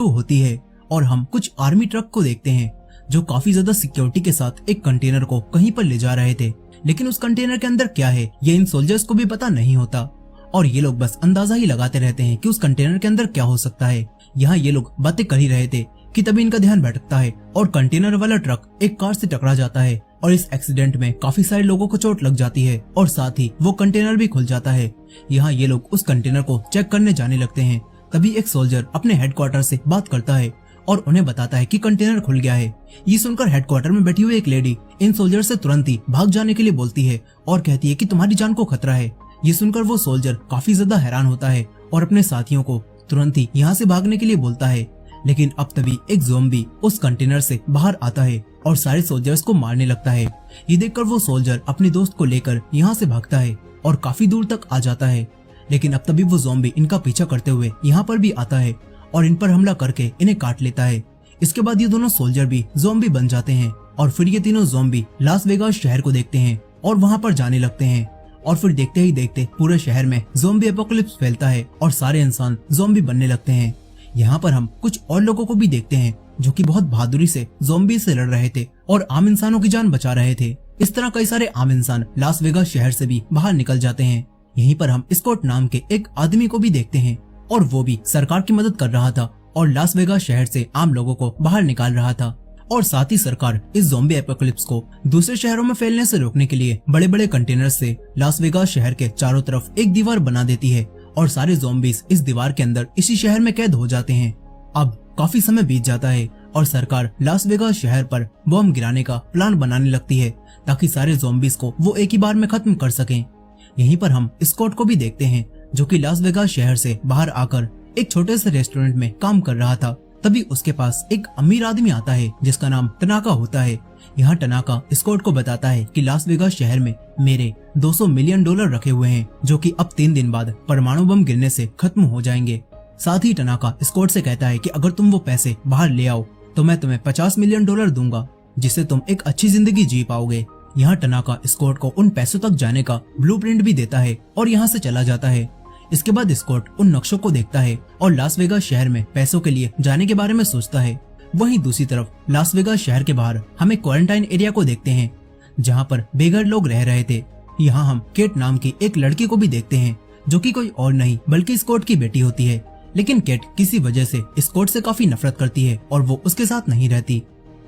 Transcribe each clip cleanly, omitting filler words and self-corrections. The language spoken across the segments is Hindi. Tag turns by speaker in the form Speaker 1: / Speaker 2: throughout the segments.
Speaker 1: होती है और हम कुछ आर्मी ट्रक को देखते हैं जो काफी ज्यादा सिक्योरिटी के साथ एक कंटेनर को कहीं पर ले जा रहे थे। लेकिन उस कंटेनर के अंदर क्या है ये इन सोल्जर्स को भी पता नहीं होता और ये लोग बस अंदाजा ही लगाते रहते हैं कि उस कंटेनर के अंदर क्या हो सकता है। यहाँ ये लोग बातें कर ही रहे थे कि तभी इनका ध्यान भटकता है और कंटेनर वाला ट्रक एक कार से टकरा जाता है और इस एक्सीडेंट में काफी सारे लोगों को चोट लग जाती है और साथ ही वो कंटेनर भी खुल जाता है। यहाँ ये लोग उस कंटेनर को चेक करने जाने लगते हैं। तभी एक सोल्जर अपने हेडक्वार्टर से बात करता है और उन्हें बताता है कि कंटेनर खुल गया है। ये सुनकर हेडक्वार्टर में बैठी हुई एक लेडी इन सोल्जर से तुरंत ही भाग जाने के लिए बोलती है और कहती है कि तुम्हारी जान को खतरा है। ये सुनकर वो सोल्जर काफी ज्यादा हैरान होता है और अपने साथियों को तुरंत ही यहाँ से भागने के लिए बोलता है। लेकिन अब तभी एक ज़ॉम्बी उस कंटेनर से बाहर आता है और सारे सोल्जर्स को मारने लगता है। ये देखकर वो सोल्जर अपने दोस्त को लेकर यहाँ से भागता है और काफी दूर तक आ जाता है। लेकिन अब तभी वो ज़ॉम्बी इनका पीछा करते हुए यहाँ पर भी आता है और इन पर हमला करके इन्हें काट लेता है। इसके बाद ये दोनों सोल्जर भी ज़ॉम्बी बन जाते हैं और फिर ये तीनों ज़ॉम्बी लास वेगास शहर को देखते हैं और वहाँ पर जाने लगते हैं और फिर देखते ही देखते पूरे शहर में ज़ॉम्बी एपोकलिप्स फैलता है और सारे इंसान ज़ॉम्बी बनने लगते हैं। यहाँ पर हम कुछ और लोगों को भी देखते हैं जो कि बहुत बहादुरी से ज़ॉम्बी से लड़ रहे थे और आम इंसानों की जान बचा रहे थे। इस तरह कई सारे आम इंसान लास वेगास शहर से भी बाहर निकल जाते हैं। यहीं पर हम स्कॉट नाम के एक आदमी को भी देखते हैं और वो भी सरकार की मदद कर रहा था और लास वेगास शहर से आम लोगों को बाहर निकाल रहा था। और साथ ही सरकार इस ज़ॉम्बी एपोकलिप्स को दूसरे शहरों में फैलने से रोकने के लिए बड़े बड़े कंटेनर से लास वेगास शहर के चारों तरफ एक दीवार बना देती है और सारे ज़ॉम्बीज इस दीवार के अंदर इसी शहर में कैद हो जाते हैं। अब काफी समय बीत जाता है और सरकार लास वेगास शहर पर बम गिराने का प्लान बनाने लगती है ताकि सारे ज़ॉम्बीज को वो एक ही बार में खत्म कर सकें। यहीं पर हम स्कॉट को भी देखते हैं जो कि लास वेगास शहर से बाहर आकर एक छोटे से रेस्टोरेंट में काम कर रहा था। तभी उसके पास एक अमीर आदमी आता है जिसका नाम टनाका होता है। यहाँ टनाका स्कॉट को बताता है कि लास वेगास शहर में मेरे $200 मिलियन रखे हुए हैं जो कि अब 3 दिन बाद परमाणु बम गिरने से खत्म हो जाएंगे। साथ ही टनाका स्कॉट से कहता है कि अगर तुम वो पैसे बाहर ले आओ तो मैं तुम्हें $50 मिलियन दूंगा जिससे तुम एक अच्छी जिंदगी जी पाओगे। यहाँ टनाका स्कॉट को उन पैसों तक जाने का ब्लूप्रिंट भी देता है और यहाँ से चला जाता है। इसके बाद स्कॉट उन नक्शों को देखता है और लास वेगास शहर में पैसों के लिए जाने के बारे में सोचता है। वहीं दूसरी तरफ लास वेगास शहर के बाहर हम एक क्वारंटाइन एरिया को देखते हैं जहाँ पर बेघर लोग रह रहे थे। यहाँ हम केट नाम की एक लड़की को भी देखते हैं जो कि कोई और नहीं बल्कि स्कॉट की बेटी होती है। लेकिन केट किसी वजह से स्कॉट से काफी नफरत करती है और वो उसके साथ नहीं रहती।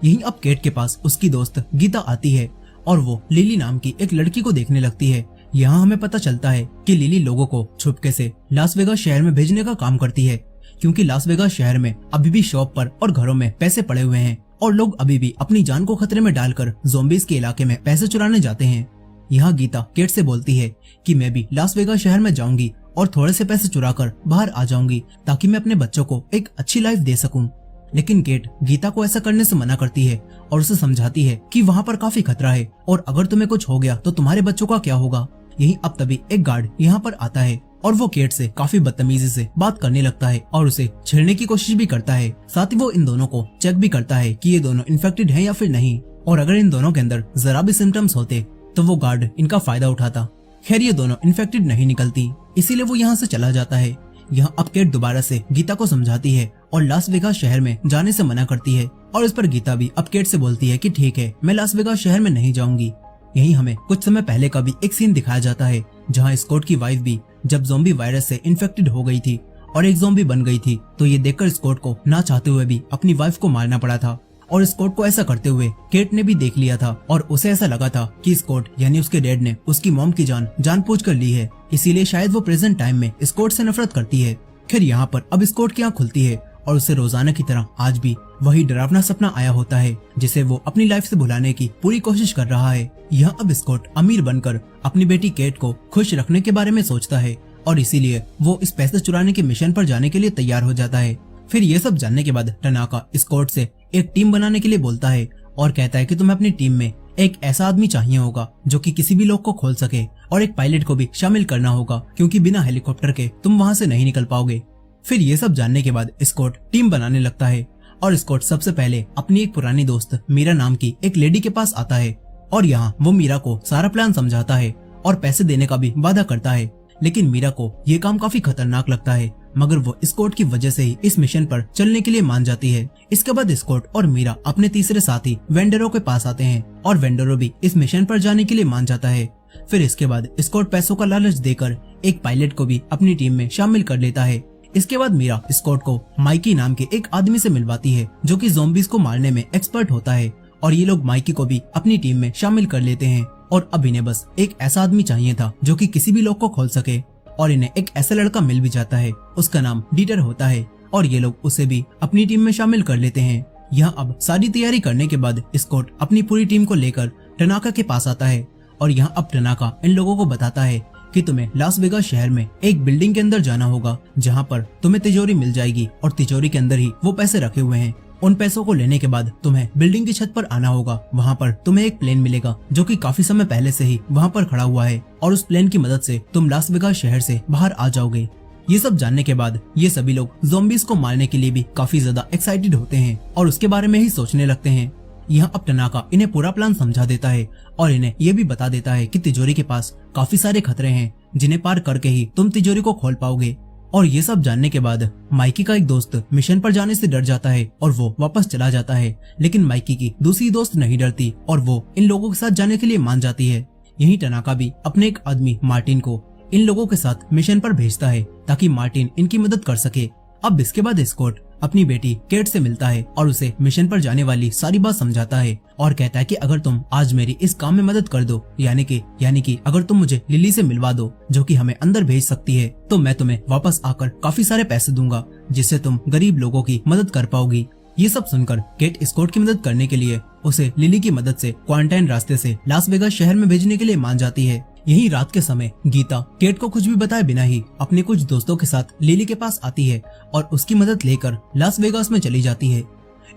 Speaker 1: यहीं अब केट के पास उसकी दोस्त गीता आती है और वो लिली नाम की एक लड़की को देखने लगती है। यहाँ हमें पता चलता है कि लिली लोगों को छुपके से लास वेगास शहर में भेजने का काम करती है क्योंकि लास वेगास शहर में अभी भी शॉप पर और घरों में पैसे पड़े हुए हैं और लोग अभी भी अपनी जान को खतरे में डालकर ज़ॉम्बीज के इलाके में पैसे चुराने जाते हैं। यहाँ गीता केट से बोलती है कि मैं भी लास वेगास शहर में जाऊंगी और थोड़े से पैसे चुराकर बाहर आ जाऊंगी ताकि मैं अपने बच्चों को एक अच्छी लाइफ दे सकूं। लेकिन केट गीता को ऐसा करने से मना करती है और उसे समझाती है कि वहाँ पर काफी खतरा है और अगर तुम्हें कुछ हो गया तो तुम्हारे बच्चों का क्या होगा। यही अब तभी एक गार्ड यहाँ पर आता है और वो केट से काफी बदतमीजी से बात करने लगता है और उसे छेड़ने की कोशिश भी करता है। साथ ही वो इन दोनों को चेक भी करता है कि ये दोनों इन्फेक्टेड हैं या फिर नहीं और अगर इन दोनों के अंदर जरा भी सिम्टम्स होते तो वो गार्ड इनका फायदा उठाता। खैर ये दोनों इन्फेक्टेड नहीं निकलती इसीलिए वो यहाँ से चला जाता है। यहाँ अब केट दोबारा से गीता को समझाती है और लास वेगास शहर में जाने से मना करती है और इस पर गीता भी अब केट से बोलती है कि ठीक है मैं लास वेगास शहर में नहीं जाऊंगी। यही हमें कुछ समय पहले का भी एक सीन दिखाया जाता है जहाँ स्कॉट की वाइफ भी जब ज़ॉम्बी वायरस से इन्फेक्टेड हो गई थी और एक ज़ॉम्बी बन गई थी तो ये देखकर स्कॉट को ना चाहते हुए भी अपनी वाइफ को मारना पड़ा था और स्कॉट को ऐसा करते हुए केट ने भी देख लिया था और उसे ऐसा लगा था कि स्कॉट यानी उसके डैड ने उसकी मॉम की जान जानबूझकर ली है, इसीलिए शायद वो प्रेजेंट टाइम में स्कॉट से नफरत करती है। फिर यहाँ पर अब स्कॉट की आँख खुलती है और उसे रोजाना की तरह आज भी वही डरावना सपना आया होता है जिसे वो अपनी लाइफ से भुलाने की पूरी कोशिश कर रहा है। यहाँ अब स्कॉट अमीर बनकर अपनी बेटी केट को खुश रखने के बारे में सोचता है और इसीलिए वो इस पैसे चुराने के मिशन पर जाने के लिए तैयार हो जाता है। फिर ये सब जानने के बाद टनाका स्कॉट से एक टीम बनाने के लिए बोलता है और कहता है कि तुम्हें अपनी टीम में एक ऐसा आदमी चाहिए होगा जो कि किसी भी लोग को खोल सके और एक पायलट को भी शामिल करना होगा क्योंकि बिना हेलीकॉप्टर के तुम वहां से नहीं निकल पाओगे। फिर ये सब जानने के बाद स्कॉट टीम बनाने लगता है और स्कॉट सबसे पहले अपनी एक पुरानी दोस्त मीरा नाम की एक लेडी के पास आता है और यहाँ वो मीरा को सारा प्लान समझाता है और पैसे देने का भी वादा करता है। लेकिन मीरा को ये काम काफी खतरनाक लगता है मगर वो स्कॉट की वजह से ही इस मिशन पर चलने के लिए मान जाती है। इसके बाद स्कॉट और मीरा अपने तीसरे साथी वेंडरो के पास आते हैं और वेंडरो भी इस मिशन पर जाने के लिए मान जाता है। फिर इसके बाद स्कॉट पैसों का लालच देकर एक पायलट को भी अपनी टीम में शामिल कर लेता है। इसके बाद मीरा स्कॉट को माइकी नाम के एक आदमी से मिलवाती है जो कि ज़ॉम्बीज़ को मारने में एक्सपर्ट होता है, और ये लोग माइकी को भी अपनी टीम में शामिल कर लेते हैं। और अब इन्हें बस एक ऐसा आदमी चाहिए था जो कि किसी भी लॉक को खोल सके, और इन्हें एक ऐसा लड़का मिल भी जाता है, उसका नाम डीटर होता है, और ये लोग उसे भी अपनी टीम में शामिल कर लेते हैं। यहाँ अब सारी तैयारी करने के बाद स्कॉट अपनी पूरी टीम को लेकर टनाका के पास आता है, और यहाँ अब टनाका इन लोगों को बताता है कि तुम्हें लास वेगास शहर में एक बिल्डिंग के अंदर जाना होगा जहाँ पर तुम्हें तिजोरी मिल जाएगी, और तिजोरी के अंदर ही वो पैसे रखे हुए हैं। उन पैसों को लेने के बाद तुम्हें बिल्डिंग की छत पर आना होगा। वहाँ पर तुम्हें एक प्लेन मिलेगा जो कि काफी समय पहले से ही वहाँ पर खड़ा हुआ है, और उस प्लेन की मदद से तुम लास वेगास शहर से बाहर आ जाओगे। ये सब जानने के बाद ये सभी लोग ज़ॉम्बीज़ को मारने के लिए भी काफी ज्यादा एक्साइटेड होते हैं और उसके बारे में ही सोचने लगते हैं। यहाँ अब टनाका इन्हें पूरा प्लान समझा देता है और इन्हें ये भी बता देता है कि तिजोरी के पास काफी सारे खतरे हैं जिन्हें पार करके ही तुम तिजोरी को खोल पाओगे। और ये सब जानने के बाद माइकी का एक दोस्त मिशन पर जाने से डर जाता है और वो वापस चला जाता है, लेकिन माइकी की दूसरी दोस्त नहीं डरती और वो इन लोगों के साथ जाने के लिए मान जाती है। यही टनाका भी अपने एक आदमी मार्टिन को इन लोगों के साथ मिशन पर भेजता है ताकि मार्टिन इनकी मदद कर सके। अब इसके बाद स्कॉट अपनी बेटी केट से मिलता है और उसे मिशन पर जाने वाली सारी बात समझाता है और कहता है कि अगर तुम आज मेरी इस काम में मदद कर दो, यानी कि अगर तुम मुझे लिली से मिलवा दो जो कि हमें अंदर भेज सकती है, तो मैं तुम्हें वापस आकर काफी सारे पैसे दूंगा जिससे तुम गरीब लोगों की मदद कर पाओगी। ये सब सुनकर केट स्कॉट की मदद करने के लिए उसे लिली की मदद से क्वारंटाइन रास्ते से लास वेगास शहर में भेजने के लिए मान जाती है। यही रात के समय गीता केट को कुछ भी बताए बिना ही अपने कुछ दोस्तों के साथ लिली के पास आती है और उसकी मदद लेकर लास वेगास में चली जाती है।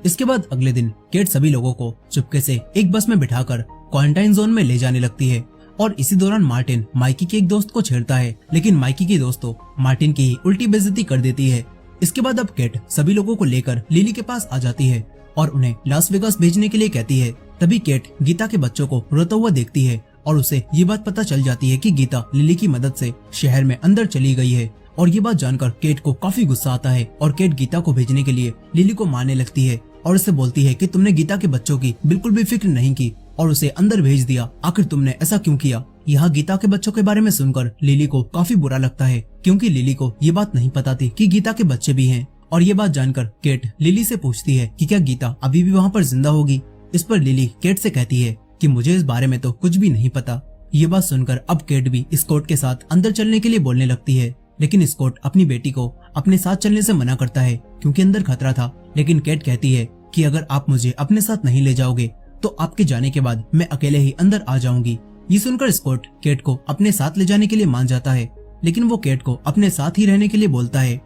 Speaker 1: इसके बाद अगले दिन केट सभी लोगों को चुपके से एक बस में बिठाकर क्वारंटाइन जोन में ले जाने लगती है, और इसी दौरान मार्टिन माइकी के एक दोस्त को छेड़ता है, लेकिन माइकी की दोस्त तो मार्टिन की ही उल्टी बेइज्जती कर देती है। इसके बाद अब केट सभी लोगों को लेकर लिली के पास आ जाती है और उन्हें लास वेगास भेजने के लिए कहती है। तभी केट गीता के बच्चों को रोता हुआ देखती है और उसे ये बात पता चल जाती है कि गीता लिली की मदद से शहर में अंदर चली गई है, और ये बात जानकर केट को काफी गुस्सा आता है और केट गीता को भेजने के लिए लिली को मारने लगती है और उसे बोलती है कि तुमने गीता के बच्चों की बिल्कुल भी फिक्र नहीं की और उसे अंदर भेज दिया, आखिर तुमने ऐसा क्यों किया। यहाँ गीता के बच्चों के बारे में सुनकर लिली को काफी बुरा लगता है क्योंकि लिली को ये बात नहीं पता थी कि गीता के बच्चे भी हैं, और ये बात जानकर केट लिली से पूछती है कि क्या गीता अभी भी वहाँ पर जिंदा होगी। इस पर लिली केट से कहती है कि मुझे इस बारे में तो कुछ भी नहीं पता। ये बात सुनकर अब केट भी स्कॉट के साथ अंदर चलने के लिए बोलने लगती है, लेकिन स्कॉट अपनी बेटी को अपने साथ चलने से मना करता है क्योंकि अंदर खतरा था। लेकिन केट कहती है कि अगर आप मुझे अपने साथ नहीं ले जाओगे तो आपके जाने के बाद मैं अकेले ही अंदर आ जाऊंगी। ये सुनकर स्कॉट केट को अपने साथ ले जाने के लिए मान जाता है, लेकिन वो केट को अपने साथ ही रहने के लिए बोलता है।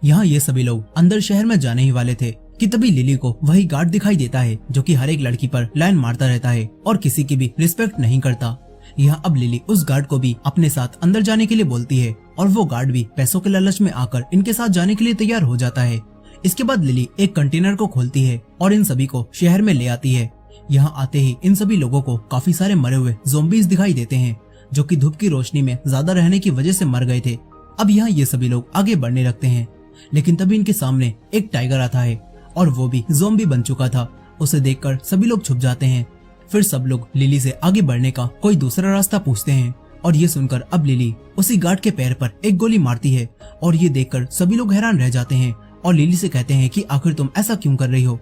Speaker 1: यहाँ ये सभी लोग अंदर शहर में जाने ही वाले थे कि तभी लिली को वही गार्ड दिखाई देता है जो कि हर एक लड़की पर लाइन मारता रहता है और किसी की भी रिस्पेक्ट नहीं करता। यहाँ अब लिली उस गार्ड को भी अपने साथ अंदर जाने के लिए बोलती है और वो गार्ड भी पैसों के लालच में आकर इनके साथ जाने के लिए तैयार हो जाता है। इसके बाद लिली एक कंटेनर को खोलती है और इन सभी को शहर में ले आती है। यहाँ आते ही इन सभी लोगों को काफी सारे मरे हुए ज़ॉम्बीज़ दिखाई देते हैं जो कि धूप की रोशनी में ज्यादा रहने की वजह से मर गए थे। अब यहाँ ये सभी लोग आगे बढ़ने लगते हैं, लेकिन तभी इनके सामने एक टाइगर आता है और वो भी ज़ॉम्बी बन चुका था। उसे देखकर सभी लोग छुप जाते हैं। फिर सब लोग लिली से आगे बढ़ने का कोई दूसरा रास्ता पूछते हैं और ये सुनकर अब लिली उसी गार्ड के पैर पर एक गोली मारती है और ये देखकर सभी लोग हैरान रह जाते हैं और लिली से कहते हैं कि आखिर तुम ऐसा क्यों कर रही हो।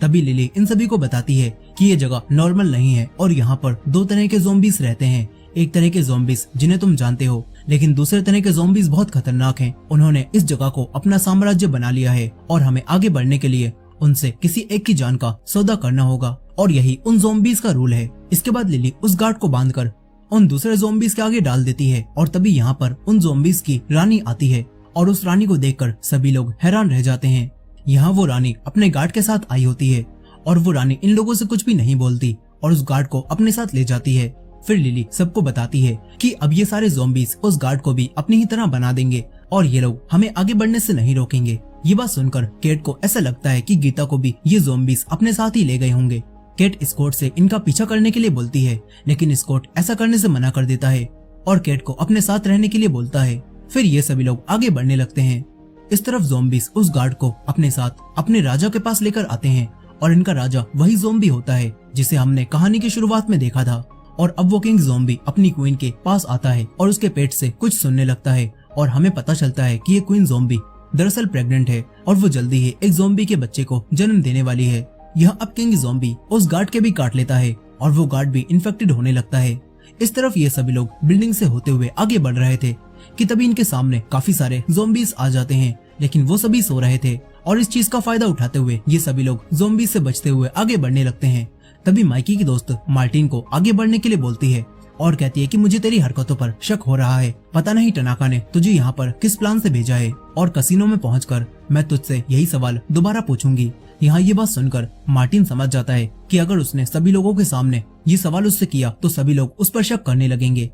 Speaker 1: तभी लिली इन सभी को बताती है कि ये जगह नॉर्मल नहीं है और यहाँ पर दो तरह के ज़ॉम्बीज़ रहते हैं। एक तरह के ज़ॉम्बीज़ जिन्हें तुम जानते हो, लेकिन दूसरे तरह के ज़ॉम्बीज़ बहुत खतरनाक हैं। उन्होंने इस जगह को अपना साम्राज्य बना लिया है और हमें आगे बढ़ने के लिए उनसे किसी एक की जान का सौदा करना होगा और यही उन ज़ॉम्बीज़ का रूल है। इसके बाद लिली उस गार्ड को बांधकर उन दूसरे ज़ॉम्बीज़ के आगे डाल देती है और तभी यहाँ पर उन ज़ॉम्बीज़ की रानी आती है और उस रानी को देखकर सभी लोग हैरान रह जाते हैं। यहाँ वो रानी अपने गार्ड के साथ आई होती है और वो रानी इन लोगों से कुछ भी नहीं बोलती और उस गार्ड को अपने साथ ले जाती है। फिर लिली सबको बताती है कि अब ये सारे ज़ॉम्बीज़ उस गार्ड को भी अपनी ही तरह बना देंगे और ये लोग हमें आगे बढ़ने से नहीं रोकेंगे। ये बात सुनकर केट को ऐसा लगता है कि गीता को भी ये ज़ॉम्बीज़ अपने साथ ही ले गए होंगे। केट स्कॉट से इनका पीछा करने के लिए बोलती है, लेकिन स्कॉट ऐसा करने से मना कर देता है और केट को अपने साथ रहने के लिए बोलता है। फिर ये सभी लोग आगे बढ़ने लगते हैं। इस तरफ ज़ॉम्बीज उस गार्ड को अपने साथ अपने राजा के पास लेकर आते हैं और इनका राजा वही ज़ॉम्बी होता है जिसे हमने कहानी की शुरुआत में देखा था। और अब वो किंग ज़ॉम्बी अपनी क्वीन के पास आता है और उसके पेट से कुछ सुनने लगता है और हमें पता चलता है कि ये क्वीन ज़ॉम्बी दरअसल प्रेग्नेंट है और वो जल्दी ही एक ज़ॉम्बी के बच्चे को जन्म देने वाली है। यह अब किंग ज़ॉम्बी उस गार्ड के भी काट लेता है और वो गार्ड भी इन्फेक्टेड होने लगता है। इस तरफ ये सभी लोग बिल्डिंग से होते हुए आगे बढ़ रहे थे कि तभी इनके सामने काफी सारे ज़ॉम्बीज आ जाते हैं, लेकिन वो सभी सो रहे थे और इस चीज का फायदा उठाते हुए ये सभी लोग ज़ॉम्बीज से बचते हुए आगे बढ़ने लगते हैं। तभी माइकी की दोस्त मार्टिन को आगे बढ़ने के लिए बोलती है और कहती है कि मुझे तेरी हरकतों पर शक हो रहा है, पता नहीं टनाका ने तुझे यहाँ पर किस प्लान से भेजा है और कसिनो में पहुंचकर मैं तुझसे यही सवाल दोबारा पूछूंगी। यहाँ ये बात सुनकर मार्टिन समझ जाता है कि अगर उसने सभी लोगों के सामने ये सवाल उससे किया तो सभी लोग उस पर शक करने लगेंगे।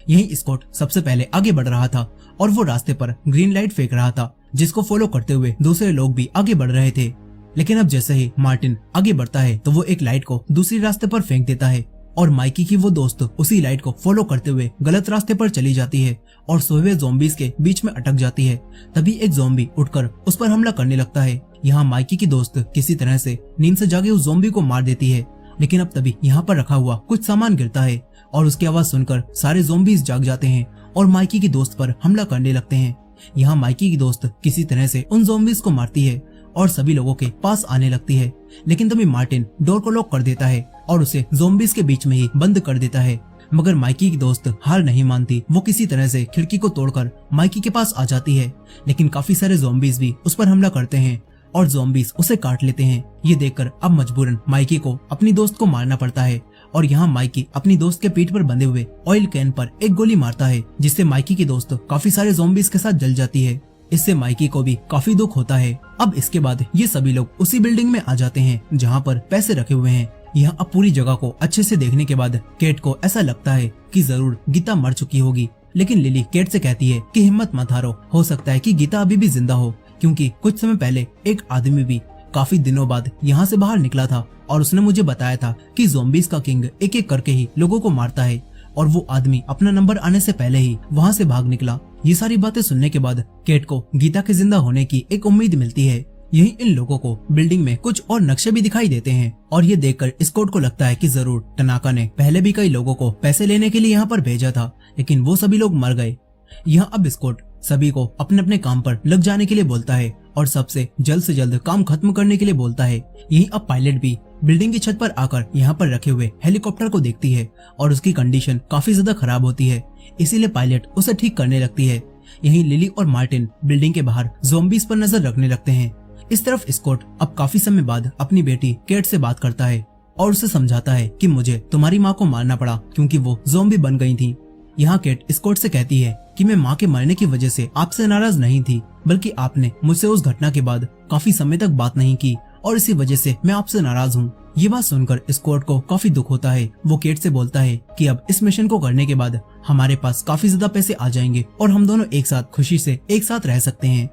Speaker 1: यही स्कॉट सबसे पहले आगे बढ़ रहा था और वो रास्ते पर ग्रीन लाइट फेंक रहा था जिसको फॉलो करते हुए दूसरे लोग भी आगे बढ़ रहे थे। लेकिन अब जैसे ही मार्टिन आगे बढ़ता है तो वो एक लाइट को दूसरी रास्ते पर फेंक देता है और माइकी की वो दोस्त उसी लाइट को फॉलो करते हुए गलत रास्ते पर चली जाती है और सोए हुए ज़ॉम्बीज के बीच में अटक जाती है। तभी एक ज़ॉम्बी उठकर उस पर हमला करने लगता है। यहाँ माइकी की दोस्त किसी तरह से नींद से जागे उस ज़ॉम्बी को मार देती है, लेकिन अब तभी यहाँ पर रखा हुआ कुछ सामान गिरता है और उसकी आवाज सुनकर सारे ज़ॉम्बीज जाग जाते हैं और माइकी की दोस्त पर हमला करने लगते हैं। यहाँ माइकी की दोस्त किसी तरह से उन ज़ॉम्बीज को मारती है और सभी लोगों के पास आने लगती है, लेकिन तभी मार्टिन डोर को लॉक कर देता है और उसे ज़ॉम्बीज के बीच में ही बंद कर देता है। मगर माइकी की दोस्त हार नहीं मानती, वो किसी तरह से खिड़की को तोड़कर माइकी के पास आ जाती है, लेकिन काफी सारे ज़ॉम्बीज भी उस पर हमला करते हैं और ज़ॉम्बीज उसे काट लेते हैं। ये देखकर अब मजबूरन माइकी को अपनी दोस्त को मारना पड़ता है और यहाँ माइकी अपनी दोस्त के पीठ पर बंधे हुए ऑयल कैन पर एक गोली मारता है जिससे माइकी की दोस्त काफी सारे ज़ॉम्बीज के साथ जल जाती है। इससे माइकी को भी काफी दुख होता है। अब इसके बाद ये सभी लोग उसी बिल्डिंग में आ जाते हैं जहाँ पर पैसे रखे हुए हैं। यहाँ अब पूरी जगह को अच्छे से देखने के बाद केट को ऐसा लगता है कि जरूर गीता मर चुकी होगी, लेकिन लिली केट से कहती है कि हिम्मत मत हारो, हो सकता है कि गीता अभी भी जिंदा हो, क्योंकि कुछ समय पहले एक आदमी भी काफी दिनों बाद यहाँ से बाहर निकला था और उसने मुझे बताया था कि ज़ॉम्बीज का किंग एक एक करके ही लोगों को मारता है और वो आदमी अपना नंबर आने से पहले ही वहाँ से भाग निकला। ये सारी बातें सुनने के बाद केट को गीता के जिंदा होने की एक उम्मीद मिलती है। यही इन लोगों को बिल्डिंग में कुछ और नक्शे भी दिखाई देते हैं और ये देखकर स्कॉट को लगता है कि जरूर टनाका ने पहले भी कई लोगों को पैसे लेने के लिए यहाँ पर भेजा था, लेकिन वो सभी लोग मर गए। यहाँ अब स्कॉट सभी को अपने अपने काम पर लग जाने के लिए बोलता है और सबसे जल्द से जल्द काम खत्म करने के लिए बोलता है। यही अब पायलट भी बिल्डिंग की छत पर आकर यहाँ पर रखे हुए हेलीकॉप्टर को देखती है और उसकी कंडीशन काफी ज्यादा खराब होती है, इसीलिए पायलट उसे ठीक करने लगती है। यहीं लिली और मार्टिन बिल्डिंग के बाहर ज़ॉम्बीज पर नजर रखने लगते हैं। इस तरफ स्कॉट अब काफी समय बाद अपनी बेटी केट से बात करता है और उसे समझाता है कि मुझे तुम्हारी माँ को मारना पड़ा क्योंकि वो ज़ॉम्बी बन गई थी। यहाँ केट स्कॉट से कहती है कि मैं माँ के मरने की वजह से आपसे नाराज नहीं थी, बल्कि आपने मुझसे उस घटना के बाद काफी समय तक बात नहीं की और इसी वजह से मैं आपसे नाराज हूँ। ये बात सुनकर स्कॉट को काफी दुख होता है। वो केट से बोलता है कि अब इस मिशन को करने के बाद हमारे पास काफी ज्यादा पैसे आ जाएंगे और हम दोनों एक साथ खुशी से एक साथ रह सकते हैं।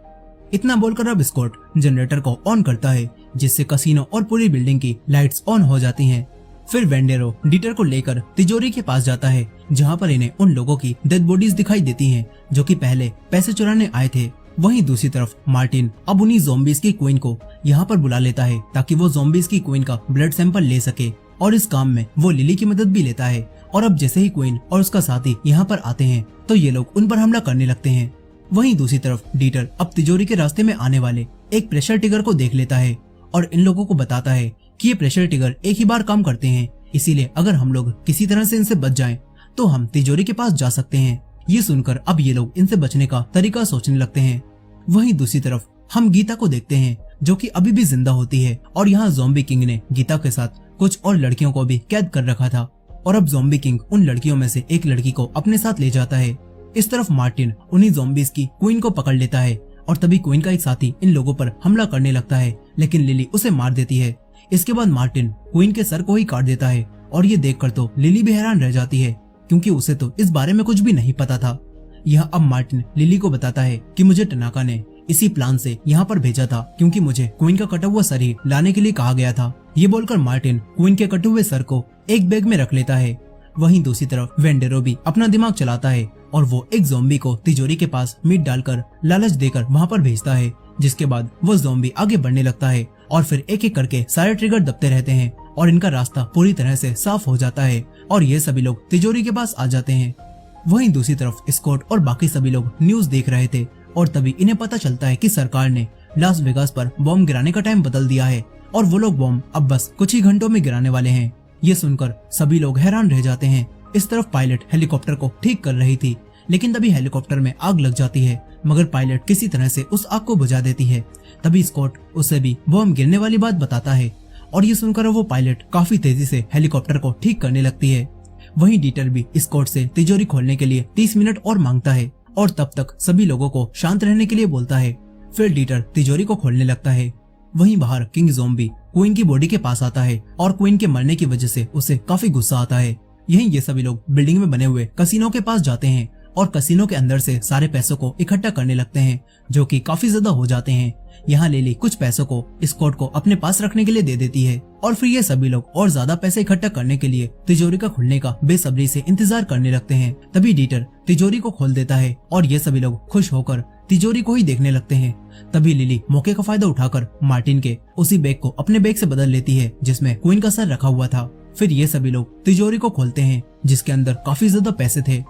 Speaker 1: इतना बोलकर अब स्कॉट जनरेटर को ऑन करता है जिससे कसिनो और पूरी बिल्डिंग की लाइट्स ऑन हो जाती हैं। फिर वेंडेरो डीटर को लेकर तिजोरी के पास जाता है जहाँ पर इन्हें उन लोगों की डेड बॉडीज दिखाई देती हैं जो कि पहले पैसे चुराने आए थे। वहीं दूसरी तरफ मार्टिन अब उन्हीं ज़ॉम्बीज की क्वीन को यहाँ पर बुला लेता है ताकि वो ज़ॉम्बीज की क्वीन का ब्लड सैंपल ले सके और इस काम में वो लिली की मदद भी लेता है। और अब जैसे ही क्वीन और उसका साथी यहाँ पर आते हैं तो ये लोग उन पर हमला करने लगते हैं। वहीं दूसरी तरफ डीटर अब तिजोरी के रास्ते में आने वाले एक प्रेशर टिगर को देख लेता है और इन लोगों को बताता है कि ये प्रेशर टिगर एक ही बार काम करते हैं, इसीलिए अगर हम लोग किसी तरह से इनसे बच जाएं तो हम तिजोरी के पास जा सकते हैं। ये सुनकर अब ये लोग इनसे बचने का तरीका सोचने लगते हैं। वहीं दूसरी तरफ हम गीता को देखते हैं जो कि अभी भी जिंदा होती है और यहाँ ज़ॉम्बी किंग ने गीता के साथ कुछ और लड़कियों को भी कैद कर रखा था और अब ज़ॉम्बी किंग उन लड़कियों में से एक लड़की को अपने साथ ले जाता है। इस तरफ मार्टिन उन्हीं ज़ॉम्बीज की क्वीन को पकड़ लेता है और तभी क्वीन का एक साथी इन लोगों पर हमला करने लगता है, लेकिन लिली उसे मार देती है। इसके बाद मार्टिन क्वीन के सर को ही काट देता है और ये देखकर तो लिली भी हैरान रह जाती है क्योंकि उसे तो इस बारे में कुछ भी नहीं पता था। यह अब मार्टिन लिली को बताता है कि मुझे टनाका ने इसी प्लान से यहाँ पर भेजा था क्योंकि मुझे क्वीन का कटा हुआ सर ही लाने के लिए कहा गया था। ये बोलकर मार्टिन क्वीन के कटे हुए सर को एक बैग में रख लेता है। वहीं दूसरी तरफ वेंडेरो भी अपना दिमाग चलाता है और वो एक ज़ॉम्बी को तिजोरी के पास मीट डालकर लालच देकर वहाँ पर भेजता है, जिसके बाद वो ज़ॉम्बी आगे बढ़ने लगता है और फिर एक एक करके सारे ट्रिगर दबते रहते हैं और इनका रास्ता पूरी तरह से साफ हो जाता है और ये सभी लोग तिजोरी के पास आ जाते हैं। वहीं दूसरी तरफ स्कॉट और बाकी सभी लोग न्यूज देख रहे थे और तभी इन्हें पता चलता है कि सरकार ने लास वेगास पर बॉम्ब गिराने का टाइम बदल दिया है और वो लोग बॉम्ब अब बस कुछ ही घंटों में गिराने वाले हैं। ये सुनकर सभी लोग हैरान रह जाते हैं। इस तरफ पायलट हेलीकॉप्टर को ठीक कर रही थी, लेकिन तभी हेलीकॉप्टर में आग लग जाती है, मगर पायलट किसी तरह से उस आग को बुझा देती है। तभी स्कॉट उसे भी बॉम्ब गिरने वाली बात बताता है और ये सुनकर वो पायलट काफी तेजी से हेलीकॉप्टर को ठीक करने लगती है। वहीं डीटर भी स्कॉट से तिजोरी खोलने के लिए 30 मिनट और मांगता है और तब तक सभी लोगों को शांत रहने के लिए बोलता है। फिर डीटर तिजोरी को खोलने लगता है। वहीं बाहर किंग ज़ॉम्बी क्वीन की बॉडी के पास आता है और क्वीन के मरने की वजह से उसे काफी गुस्सा आता है। यहीं ये सभी लोग बिल्डिंग में बने हुए कसिनो के पास जाते हैं और कसिनो के अंदर से सारे पैसों को इकट्ठा करने लगते हैं, जो कि काफी ज्यादा हो जाते हैं। यहाँ लिली कुछ पैसों को स्कॉट को अपने पास रखने के लिए दे देती है और फिर ये सभी लोग और ज्यादा पैसे इकट्ठा करने के लिए तिजोरी का खुलने का बेसब्री से इंतजार करने लगते हैं। तभी डीटर तिजोरी को खोल देता है और ये सभी लोग खुश होकर तिजोरी को ही देखने लगते हैं। तभी लिली मौके का फायदा उठाकर मार्टिन के उसी बैग को अपने बैग से बदल लेती है जिसमें क्वीन का सर रखा हुआ था। फिर ये सभी लोग तिजोरी को खोलते हैं जिसके अंदर काफी ज्यादा पैसे थे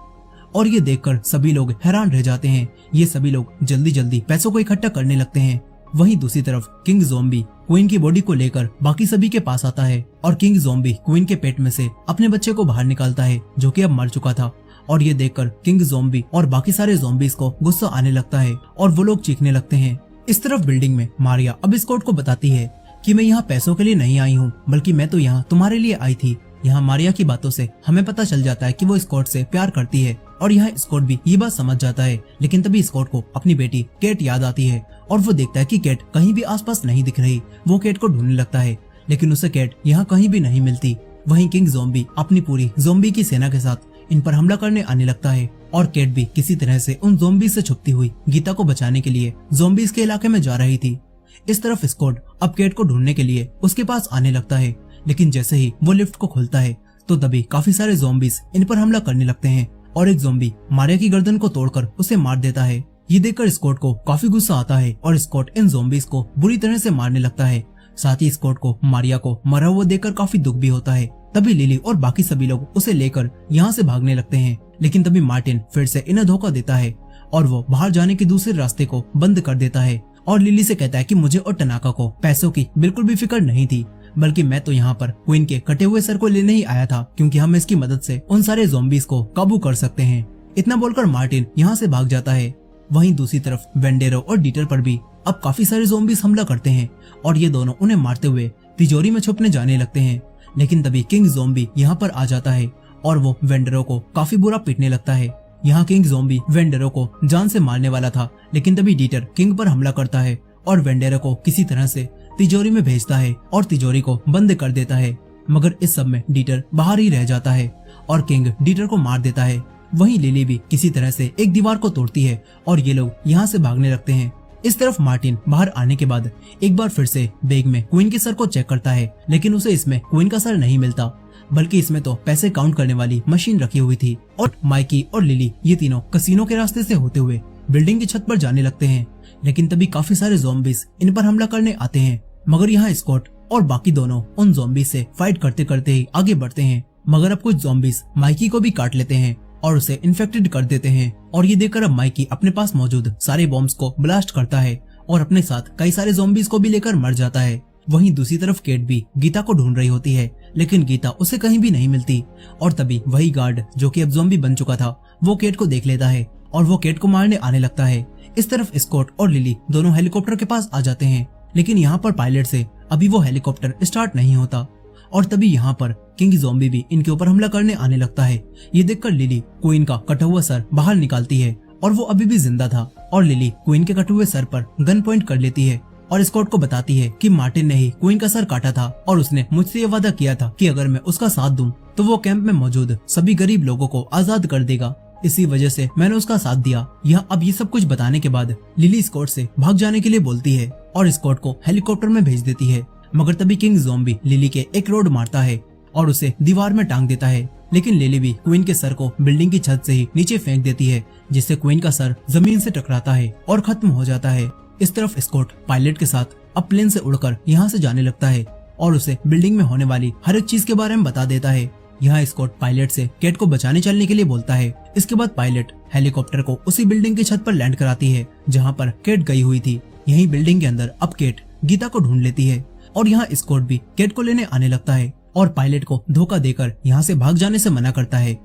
Speaker 1: और ये देखकर सभी लोग हैरान रह जाते हैं। ये सभी लोग जल्दी जल्दी पैसों को इकट्ठा करने लगते हैं। वहीं दूसरी तरफ किंग ज़ॉम्बी क्वीन की बॉडी को लेकर बाकी सभी के पास आता है और किंग ज़ॉम्बी क्वीन के पेट में से अपने बच्चे को बाहर निकालता है जो कि अब मर चुका था। और ये देखकर किंग ज़ॉम्बी और बाकी सारे ज़ॉम्बीज को गुस्सा आने लगता है और वो लोग चीखने लगते हैं। इस तरफ बिल्डिंग में मारिया अब स्कॉट को बताती है कि मैं यहाँ पैसों के लिए नहीं आई हूँ, बल्कि मैं तो यहाँ तुम्हारे लिए आई थी। यहाँ मारिया की बातों से हमें पता चल जाता है कि वो स्कॉट से प्यार करती है और यहाँ स्कॉट भी ये बात समझ जाता है। लेकिन तभी स्कॉट को अपनी बेटी केट याद आती है और वो देखता है कि केट कहीं भी आसपास नहीं दिख रही। वो केट को ढूंढने लगता है लेकिन उसे केट यहाँ कहीं भी नहीं मिलती। वहीं किंग ज़ॉम्बी अपनी पूरी ज़ॉम्बी की सेना के साथ इन पर हमला करने आने लगता है और केट भी किसी तरह से उन ज़ॉम्बी से छुपती हुई गीता को बचाने के लिए ज़ॉम्बीज के इलाके में जा रही थी। इस तरफ स्कॉट अब केट को ढूंढने के लिए उसके पास आने लगता है, लेकिन जैसे ही वो लिफ्ट को खोलता है तो तभी काफी सारे ज़ॉम्बीज इन पर हमला करने लगते हैं और एक ज़ॉम्बी मारिया की गर्दन को तोड़कर उसे मार देता है। ये देखकर स्कॉट को काफी गुस्सा आता है और स्कॉट इन ज़ॉम्बीज को बुरी तरह से मारने लगता है। साथ ही स्कॉट को मारिया को मरा हुआ देखकर काफी दुख भी होता है। तभी लिली और बाकी सभी लोग उसे लेकर यहाँ से भागने लगते हैं, लेकिन तभी मार्टिन फिर से इन्हें धोखा देता है और वो बाहर जाने के दूसरे रास्ते को बंद कर देता है और लिली से कहता है कि मुझे और टनाका को पैसों की बिल्कुल भी फिक्र नहीं थी, बल्कि मैं तो यहाँ पर क्वीन के कटे हुए सर को लेने ही आया था, क्योंकि हम इसकी मदद से उन सारे ज़ॉम्बीज को काबू कर सकते हैं। इतना बोलकर मार्टिन यहाँ से भाग जाता है। वहीं दूसरी तरफ वेंडेरो और डीटर पर भी अब काफी सारे ज़ॉम्बीज हमला करते हैं और ये दोनों उन्हें मारते हुए तिजोरी में छुपने जाने लगते हैं। लेकिन तभी किंग ज़ॉम्बी यहाँ पर आ जाता है और वो वेंडेरो को काफी बुरा पीटने लगता है। यहाँ किंग ज़ॉम्बी वेंडेरो को जान से मारने वाला था, लेकिन तभी डीटर किंग पर हमला करता है और वेंडेरो को किसी तरह से तिजोरी में भेजता है और तिजोरी को बंद कर देता है। मगर इस सब में डीटर बाहर ही रह जाता है और किंग डीटर को मार देता है। वहीं लिली भी किसी तरह से एक दीवार को तोड़ती है और ये लोग यहाँ से भागने लगते हैं। इस तरफ मार्टिन बाहर आने के बाद एक बार फिर से बैग में क्वीन के सर को चेक करता है, लेकिन उसे इसमें क्वीन का सर नहीं मिलता, बल्कि इसमें तो पैसे काउंट करने वाली मशीन रखी हुई थी। और माइकी और लिली ये तीनों कसिनो के रास्ते से होते हुए बिल्डिंग की छत पर जाने लगते हैं, लेकिन तभी काफी सारे ज़ॉम्बीज इन पर हमला करने आते हैं। मगर यहाँ स्कॉट और बाकी दोनों उन ज़ॉम्बीज से फाइट करते करते ही आगे बढ़ते हैं। मगर अब कुछ ज़ॉम्बीज माइकी को भी काट लेते हैं और उसे इन्फेक्टेड कर देते हैं और ये देखकर अब माइकी अपने पास मौजूद सारे बॉम्ब्स को ब्लास्ट करता है और अपने साथ कई सारे ज़ॉम्बीज को भी लेकर मर जाता है। वहीं दूसरी तरफ केट भी गीता को ढूंढ रही होती है, लेकिन गीता उसे कहीं भी नहीं मिलती और तभी वही गार्ड जो कि अब ज़ॉम्बी बन चुका था वो केट को देख लेता है और वो केट को मारने आने लगता है। इस तरफ स्कॉट और लिली दोनों हेलीकॉप्टर के पास आ जाते हैं, लेकिन यहाँ पर पायलट से अभी वो हेलीकॉप्टर स्टार्ट नहीं होता और तभी यहाँ पर किंग ज़ॉम्बी भी इनके ऊपर हमला करने आने लगता है। ये देखकर लिली क्वीन का कटा हुआ सर बाहर निकालती है और वो अभी भी जिंदा था और लिली क्वीन के कटे हुए सर पर गन पॉइंट कर लेती है और स्कॉट को बताती है कि मार्टिन ने ही क्वीन का सर काटा था और उसने मुझसे ये वादा किया था कि अगर मैं उसका साथ दूं तो वो कैंप में मौजूद सभी गरीब लोगों को आजाद कर देगा। इसी वजह से मैंने उसका साथ दिया। यहाँ अब ये सब कुछ बताने के बाद लिली स्कॉट से भाग जाने के लिए बोलती है और स्कॉट को हेलीकॉप्टर में भेज देती है। मगर तभी किंग ज़ॉम्बी लिली के एक रोड मारता है और उसे दीवार में टांग देता है। लेकिन लिली भी क्वीन के सर को बिल्डिंग की छत से ही नीचे फेंक देती है, जिससे क्वीन का सर जमीन से टकराता है और खत्म हो जाता है। इस तरफ स्कॉट पायलट के साथ अब प्लेन से उड़कर यहाँ से जाने लगता है और उसे बिल्डिंग में होने वाली हर एक चीज के बारे में बता देता है। यहाँ स्कॉट पायलट से केट को बचाने चलने के लिए बोलता है। इसके बाद पायलट हेलीकॉप्टर को उसी बिल्डिंग की छत पर लैंड कराती है जहाँ पर केट गई हुई थी। यही बिल्डिंग के अंदर अब केट गीता को ढूंढ लेती है और यहाँ स्कॉट भी केट को लेने आने लगता है और पायलट को धोखा देकर यहाँ से भाग जाने से मना करता है।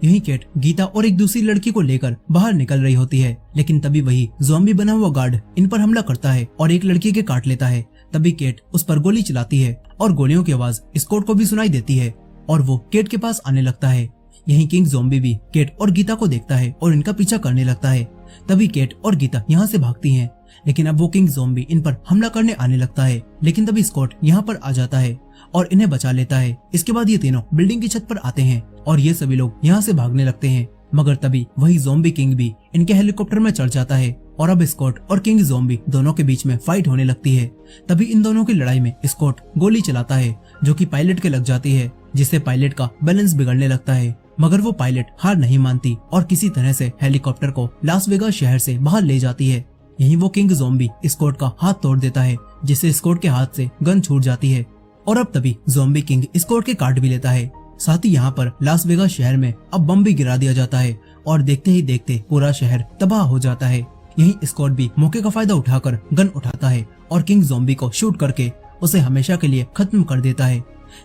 Speaker 1: यही केट गीता और एक दूसरी लड़की को लेकर बाहर निकल रही होती है, लेकिन तभी वही ज़ॉम्बी बना हुआ गार्ड इन पर हमला करता है और एक लड़की के काट लेता है। तभी केट उस पर गोली चलाती है और गोलियों की आवाज स्कॉट को भी सुनाई देती है और वो केट के पास आने लगता है। यही किंग ज़ॉम्बी भी केट और गीता को देखता है और इनका पीछा करने लगता है। तभी केट और गीता यहाँ से भागती हैं, लेकिन अब वो किंग ज़ॉम्बी इन पर हमला करने आने लगता है, लेकिन तभी स्कॉट यहाँ पर आ जाता है और इन्हें बचा लेता है। इसके बाद ये तीनों बिल्डिंग की छत पर आते हैं और ये सभी लोग यहाँ से भागने लगते हैं, मगर तभी वही ज़ॉम्बी किंग भी इनके हेलीकॉप्टर में चढ़ जाता है और अब स्कॉट और किंग ज़ॉम्बी दोनों के बीच में फाइट होने लगती है। तभी इन दोनों की लड़ाई में स्कॉट गोली चलाता है जो कि पायलट के लग जाती है, जिससे पायलट का बैलेंस बिगड़ने लगता है, मगर वो पायलट हार नहीं मानती और किसी तरह से हेलीकॉप्टर को लास वेगास शहर से बाहर ले जाती है। यहीं वो किंग ज़ॉम्बी स्कॉट का हाथ तोड़ देता है, जिससे स्कॉट के हाथ से गन छूट जाती है और अब तभी ज़ॉम्बी किंग स्कॉट के काट भी लेता है। साथ ही यहाँ पर लास वेगास शहर में अब बम भी गिरा दिया जाता है और देखते ही देखते पूरा शहर तबाह हो जाता है। यहीं स्कॉट भी मौके का फायदा उठाकर गन उठाता है और किंग ज़ॉम्बी को शूट करके उसे हमेशा के लिए खत्म कर देता है।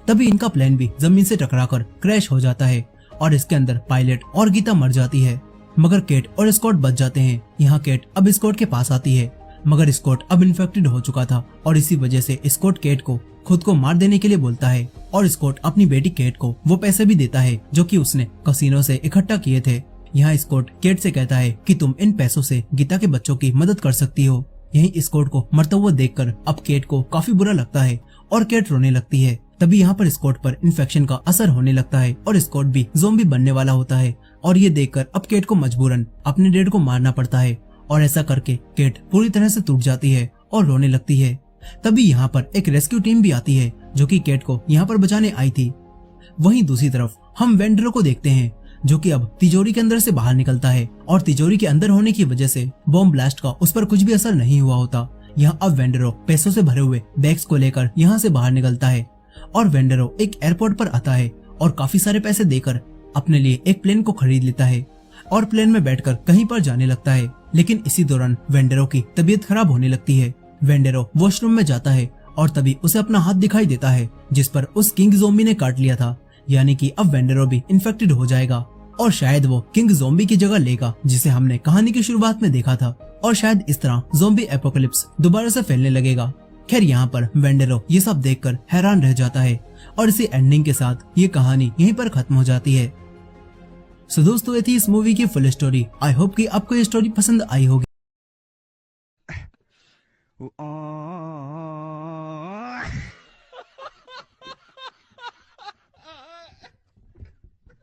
Speaker 1: तभी इनका प्लेन भी जमीन से टकराकर क्रैश हो जाता है और इसके अंदर पायलट और गीता मर जाती है, मगर केट और स्कॉट बच जाते हैं। यहाँ केट अब स्कॉट के पास आती है, मगर स्कॉट अब इन्फेक्टेड हो चुका था और इसी वजह से स्कॉट केट को खुद को मार देने के लिए बोलता है और स्कॉट अपनी बेटी केट को वो पैसे भी देता है जो कि उसने कसिनो से इकट्ठा किए थे। यहाँ स्कॉट केट से कहता है कि तुम इन पैसों से गीता के बच्चों की मदद कर सकती हो। यहीं स्कॉट को मरता हुआ देखकर अब केट को काफी बुरा लगता है और केट रोने लगती है। तभी यहाँ पर स्कॉट पर इन्फेक्शन का असर होने लगता है और स्कॉट भी ज़ॉम्बी बनने वाला होता है और ये देखकर अब केट को मजबूरन अपने डैड को मारना पड़ता है और ऐसा करके केट पूरी तरह से टूट जाती है और रोने लगती है। तभी यहाँ पर एक रेस्क्यू टीम भी आती है जो कि केट को यहाँ पर बचाने आई थी। वहीं दूसरी तरफ हम वेंडरो को देखते हैं जो कि अब तिजोरी के अंदर से बाहर निकलता है और तिजोरी के अंदर होने की वजह से बॉम्ब ब्लास्ट का उस पर कुछ भी असर नहीं हुआ होता। यहाँ अब वेंडरो पैसों से भरे हुए बैग्स को लेकर यहाँ से बाहर निकलता है और वेंडरो एक एयरपोर्ट पर आता है और काफी सारे पैसे देकर अपने लिए एक प्लेन को खरीद लेता है और प्लेन में बैठकर कहीं पर जाने लगता है। लेकिन इसी दौरान वेंडरो की तबीयत खराब होने लगती है। वेंडरो वॉशरूम में जाता है और तभी उसे अपना हाथ दिखाई देता है जिस पर उस किंग ज़ॉम्बी ने काट लिया था, यानी कि अब वेंडरो भी इन्फेक्टेड हो जाएगा और शायद वो किंग ज़ॉम्बी की जगह लेगा जिसे हमने कहानी की शुरुआत में देखा था और शायद इस तरह ज़ॉम्बी एपोकलिप्स दोबारा से फैलने लगेगा। खैर यहाँ पर वेंडरो ये सब देखकर हैरान रह जाता है और इसी एंडिंग के साथ ये कहानी यहीं पर खत्म हो जाती है। सो दोस्तों ये थी इस मूवी की फुल स्टोरी। आई होप कि आपको ये स्टोरी पसंद आई होगी।